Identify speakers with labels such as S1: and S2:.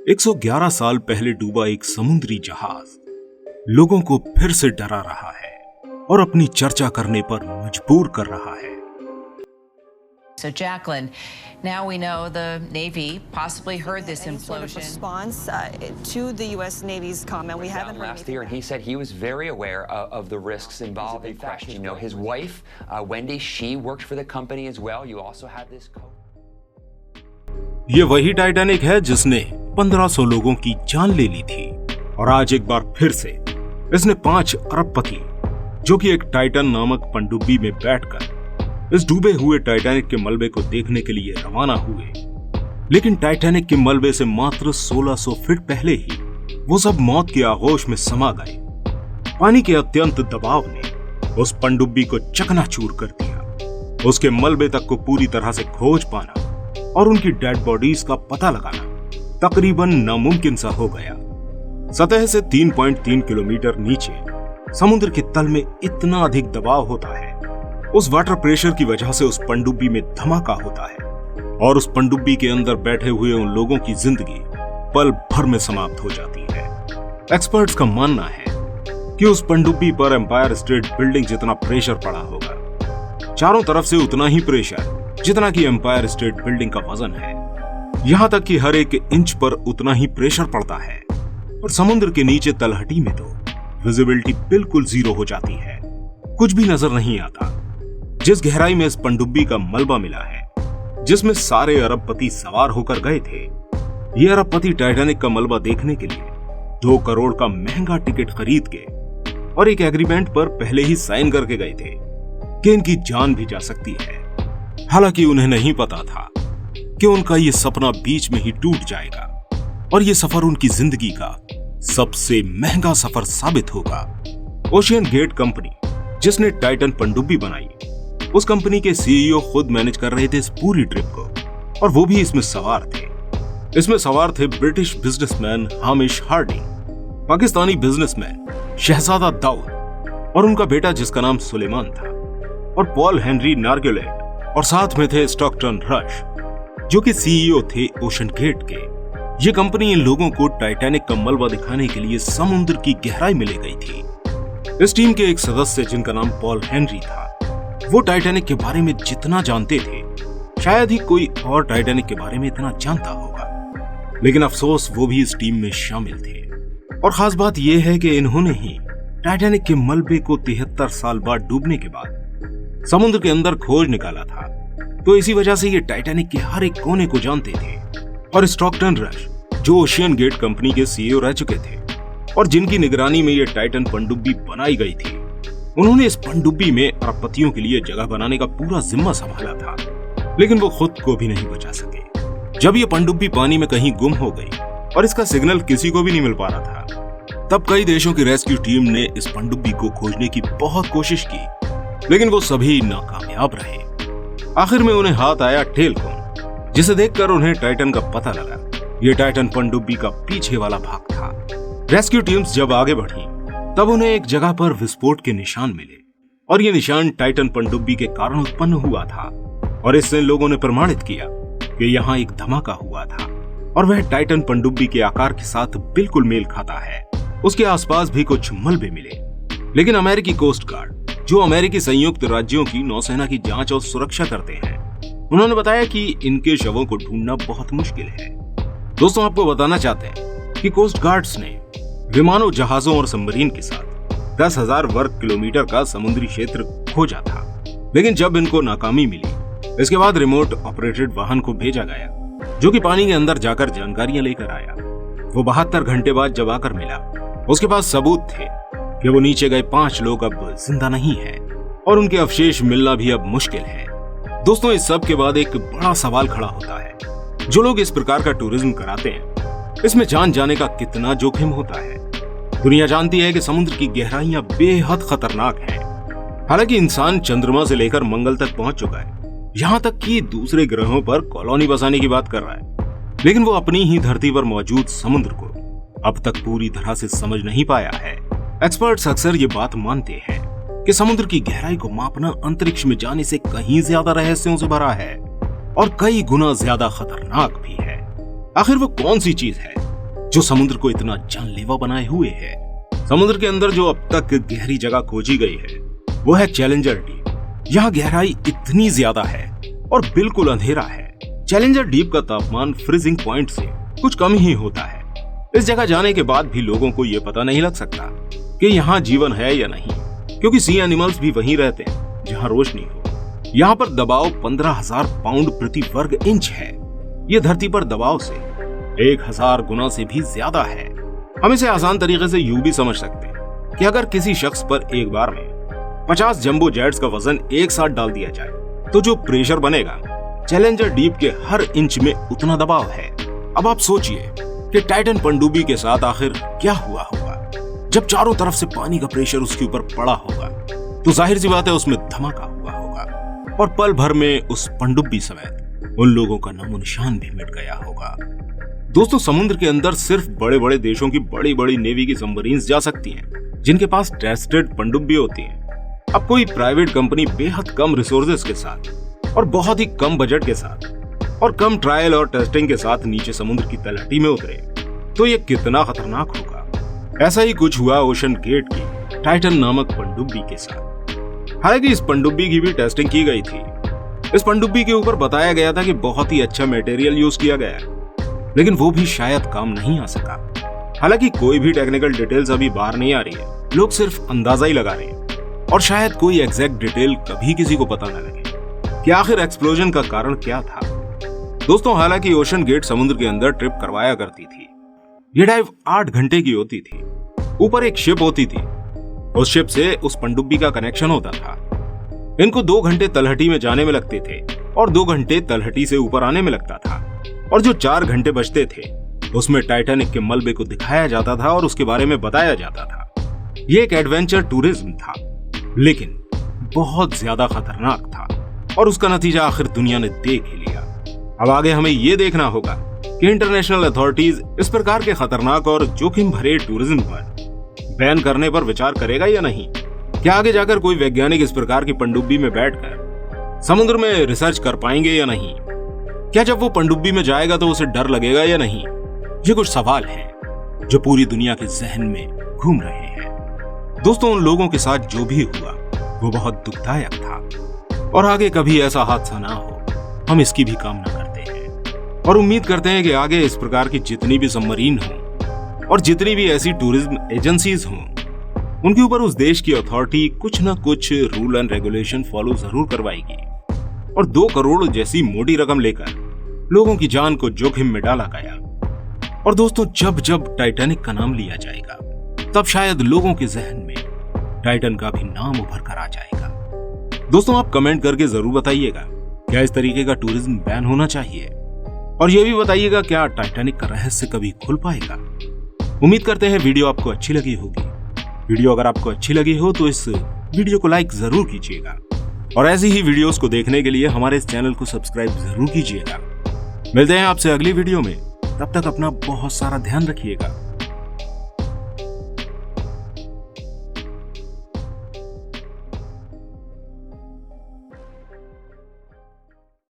S1: 111 साल पहले डूबा एक समुद्री जहाज लोगों को फिर से डरा रहा है और अपनी चर्चा करने पर मजबूर कर रहा है।
S2: So Jacqueline, now we know the Navy possibly heard this implosion.
S3: Response to the U.S. Navy's comment. We haven't heard
S4: last year, and he said he was very aware of the risks involved. In fact, you know, his wife, Wendy, she worked for the company as well. You also had this.
S1: ये वही Titanic है जिसने 1500 लोगों की जान ले ली थी और आज एक बार फिर से इसने 5 अरबपति जो कि एक टाइटन नामक पनडुब्बी में बैठकर इस डूबे हुए टाइटैनिक के मलबे को देखने के लिए रवाना हुए। लेकिन टाइटैनिक के मलबे से मात्र 1600 फीट पहले ही वो सब मौत के आगोश में समा गए। पानी के अत्यंत दबाव ने उस पनडुब्बी को चकनाचूर कर दिया। उसके मलबे तक को पूरी तरह से खोज पाना और उनकी डेड बॉडीज का पता लगाना तकरीबन नामुमकिन सा हो गया। सतह से 3.3 किलोमीटर नीचे समुद्र के तल में इतना अधिक दबाव होता है, उस वाटर प्रेशर की वजह से उस पनडुब्बी में धमाका होता है और उस पनडुब्बी के अंदर बैठे हुए उन लोगों की जिंदगी पल भर में समाप्त हो जाती है। एक्सपर्ट्स का मानना है कि उस पनडुब्बी पर एम्पायर स्टेट बिल्डिंग जितना प्रेशर पड़ा होगा, चारों तरफ से उतना ही प्रेशर जितना कि एम्पायर स्टेट बिल्डिंग का वजन है। यहां तक कि हर एक इंच पर उतना ही प्रेशर पड़ता है और समुद्र के नीचे तलहटी में तो विजिबिलिटी बिल्कुल जीरो हो जाती है, कुछ भी नजर नहीं आता। जिस गहराई में इस पनडुब्बी का मलबा मिला है, जिसमें सारे अरबपति सवार होकर गए थे, ये अरबपति टाइटैनिक का मलबा देखने के लिए 2 करोड़ का महंगा टिकट खरीद के और एक एग्रीमेंट पर पहले ही साइन करके गए थे कि इनकी जान भी जा सकती है। हालांकि उन्हें नहीं पता था कि उनका ये सपना बीच में ही टूट जाएगा और ये सफर उनकी जिंदगी का सबसे महंगा सफर साबित होगा। ओशियन गेट कंपनी जिसने टाइटन पनडुब्बी बनाई, उस कंपनी के सीईओ खुद मैनेज कर रहे थे इस पूरी ट्रिप को और वो भी इसमें सवार थे। इसमें सवार थे British businessman Hamish Harding, Pakistani businessman Shahzada Dawood और उनका बेटा जिसका नाम सुलेमान था, और पॉल हेनरी नार्गुलेट, और साथ में थे स्टॉकटन रश जो कि सीईओ थे ओशन गेट के। ये कंपनी इन लोगों को टाइटैनिक का मलबा दिखाने के लिए समुद्र की गहराई में ले गई थी। इस टीम के एक सदस्य जिनका नाम पॉल हेनरी था, वो टाइटैनिक के बारे में जितना जानते थे शायद ही कोई और टाइटैनिक के बारे में इतना जानता होगा, लेकिन अफसोस वो भी इस टीम में शामिल थे। और खास बात यह है कि इन्होंने ही टाइटैनिक के मलबे को 73 साल बाद डूबने के बाद समुद्र के अंदर खोज निकाला था, तो इसी वजह से ये टाइटैनिक के हर एक कोने को जानते थे। और स्टॉकटन रश जो ओशियन गेट कंपनी के सीईओ रह चुके थे और जिनकी निगरानी में ये टाइटन पनडुब्बी बनाई गई थी, उन्होंने इस पनडुब्बी में अरबपतियों के लिए जगह बनाने का पूरा जिम्मा संभाला था, लेकिन वो खुद को भी नहीं बचा सके। जब ये पनडुब्बी पानी में कहीं गुम हो गई और इसका सिग्नल किसी को भी नहीं मिल पा रहा था, तब कई देशों की रेस्क्यू टीम ने इस पनडुब्बी को खोजने की बहुत कोशिश की, लेकिन वो सभी नाकामयाब रहे। आखिर में उन्हें हाथ आया टेलकॉन, जिसे देखकर उन्हें टाइटन का पता लगा। ये टाइटन पनडुब्बी का पीछे वाला भाग था। रेस्क्यू टीम्स जब आगे बढ़ी तब उन्हें एक जगह पर विस्फोट के निशान मिले और ये निशान टाइटन पनडुब्बी के कारण उत्पन्न हुआ था और इससे लोगों ने प्रमाणित किया कि यहाँ एक धमाका हुआ था और वह टाइटन पनडुब्बी के आकार के साथ बिल्कुल मेल खाता है। उसके आसपास भी कुछ मलबे मिले, लेकिन अमेरिकी कोस्ट गार्ड जो अमेरिकी संयुक्त राज्यों की नौसेना की जांच और सुरक्षा करते हैं, उन्होंने बताया कि इनके शवों को ढूंढना बहुत मुश्किल है। दोस्तों, आपको बताना चाहते हैं कि कोस्ट गार्ड्स ने विमानों, जहाजों और सबमरीन के साथ 10,000 वर्ग किलोमीटर का समुद्री क्षेत्र खोजा था, लेकिन जब इनको नाकामी मिली, इसके बाद रिमोट ऑपरेटेड वाहन को भेजा गया जो कि पानी के अंदर जाकर जानकारियां लेकर आया। वो 72 घंटे बाद जब आकर मिला, उसके पास सबूत थे कि वो नीचे गए 5 लोग अब जिंदा नहीं है और उनके अवशेष मिलना भी अब मुश्किल है। दोस्तों, इस सब के बाद एक बड़ा सवाल खड़ा होता है, जो लोग इस प्रकार का टूरिज्म कराते हैं, इसमें जान जाने का कितना जोखिम होता है। दुनिया जानती है कि समुद्र की गहराइयां बेहद खतरनाक हैं। हालांकि इंसान चंद्रमा से लेकर मंगल तक पहुंच चुका है, यहां तक कि दूसरे ग्रहों पर कॉलोनी बसाने की बात कर रहा है, लेकिन वो अपनी ही धरती पर मौजूद समुद्र को अब तक पूरी तरह से समझ नहीं पाया है। एक्सपर्ट्स अक्सर ये बात मानते हैं कि समुद्र की गहराई को मापना अंतरिक्ष में जाने से कहीं ज्यादा रहस्यों से भरा है और कई गुना ज्यादा खतरनाक भी है। आखिर वो कौन सी चीज है जो समुद्र को इतना जानलेवा बनाए हुए है। समुद्र के अंदर जो अब तक गहरी जगह खोजी गई है वो है चैलेंजर डीप। यहाँ गहराई इतनी ज्यादा है और बिल्कुल अंधेरा है। चैलेंजर डीप का तापमान फ्रीजिंग पॉइंट से कुछ कम ही होता है। इस जगह जाने के बाद भी लोगों को ये पता नहीं लग सकता कि यहाँ जीवन है या नहीं, क्योंकि सी एनिमल्स भी वहीं रहते हैं जहाँ रोशनी हो। यहाँ पर दबाव 15,000 पाउंड प्रति वर्ग इंच है। ये धरती पर दबाव से 1000 गुना से भी ज्यादा है। हम इसे आसान तरीके से यूं भी समझ सकते हैं कि अगर किसी शख्स पर एक बार में 50 जंबो जेट्स का वजन एक साथ डाल दिया जाए तो जो प्रेशर बनेगा चैलेंजर डीप के हर इंच में उतना दबाव है। अब आप सोचिए कि टाइटन पनडुब्बी के साथ आखिर क्या हुआ होगा। जब चारों तरफ से पानी का प्रेशर उसके ऊपर पड़ा होगा तो जाहिर सी बात है उसमें धमाका हुआ होगा और पल भर में उस पनडुब्बी समेत उन लोगों का नामो निशान भी मिट गया होगा। दोस्तों, समुद्र के अंदर सिर्फ बड़े बड़े देशों की बड़ी बड़ी नेवी की सबमरीन्स जा सकती हैं, जिनके पास टेस्टेड पनडुब्बी होती हैं। अब कोई प्राइवेट कंपनी बेहद कम रिसोर्सेज के साथ और बहुत ही कम बजट के साथ और कम ट्रायल और टेस्टिंग के साथ नीचे समुद्र की तलहटी में उतरे तो ये कितना खतरनाक होगा। ऐसा ही कुछ हुआ ओशन गेट की टाइटन नामक पनडुब्बी के साथ। हालांकि इस पनडुब्बी की भी टेस्टिंग की गई थी। इस पनडुब्बी के ऊपर बताया गया था कि बहुत ही अच्छा मटेरियल यूज किया गया है, लेकिन वो भी शायद काम नहीं आ सका। हालांकि कोई भी टेक्निकल डिटेल्स अभी बाहर नहीं आ रही है, लोग सिर्फ अंदाजा ही लगा रहे हैं और शायद कोई एग्जैक्ट डिटेल कभी किसी को पता न लगे कि आखिर एक्सप्लोजन का कारण क्या था। दोस्तों, हालांकि ओशन गेट समुद्र के अंदर ट्रिप करवाया करती थी। ये डाइव 8 घंटे की होती थी। ऊपर एक शिप होती थी, उस शिप से उस पनडुब्बी का कनेक्शन होता था। इनको 2 घंटे तलहटी में जाने में लगते थे और 2 घंटे तलहटी से ऊपर आने में लगता था, और जो 4 घंटे बचते थे उसमें टाइटैनिक के मलबे को दिखाया जाता था और उसके बारे में बताया जाता था। ये एक एडवेंचर टूरिज्म था, लेकिन बहुत ज्यादा खतरनाक था और उसका नतीजा आखिर दुनिया ने देख ही लिया। अब आगे हमें ये देखना होगा कि इंटरनेशनल अथॉरिटीज इस प्रकार के खतरनाक और जोखिम भरे टूरिज्म पर बैन करने पर विचार करेगा या नहीं। क्या आगे जाकर कोई वैज्ञानिक इस प्रकार की पनडुब्बी में बैठकर समुद्र में रिसर्च कर पाएंगे या नहीं। क्या जब वो पनडुब्बी में जाएगा तो उसे डर लगेगा या नहीं। ये कुछ सवाल हैं जो पूरी दुनिया के जहन में घूम रहे हैं। दोस्तों, उन लोगों के साथ जो भी हुआ वो बहुत दुखदायक था और आगे कभी ऐसा हादसा ना हो, हम इसकी भी कामना करते हैं और उम्मीद करते हैं कि आगे इस प्रकार की जितनी भी सबमरीन हो और जितनी भी ऐसी टूरिज्म एजेंसीज हों, उनके ऊपर उस देश की अथॉरिटी कुछ ना कुछ रूल एंड रेगुलेशन फॉलो जरूर करवाएगी और 2 करोड़ जैसी मोटी रकम लेकर लोगों की जान को जोखिम में डाला गया। और दोस्तों, जब जब टाइटैनिक का नाम लिया जाएगा तब शायद लोगों के जहन में टाइटन का भी नाम उभर कर आ जाएगा। दोस्तों, आप कमेंट करके जरूर बताइएगा क्या इस तरीके का टूरिज्म बैन होना चाहिए, और यह भी बताइएगा क्या टाइटैनिक का रहस्य कभी खुल पाएगा। उम्मीद करते हैं वीडियो आपको अच्छी लगी होगी। वीडियो अगर आपको अच्छी लगी हो तो इस वीडियो को लाइक जरूर कीजिएगा और ऐसी ही वीडियोस को देखने के लिए हमारे इस चैनल को सब्सक्राइब जरूर कीजिएगा। मिलते हैं आपसे अगली वीडियो में, तब तक अपना बहुत सारा ध्यान रखिएगा।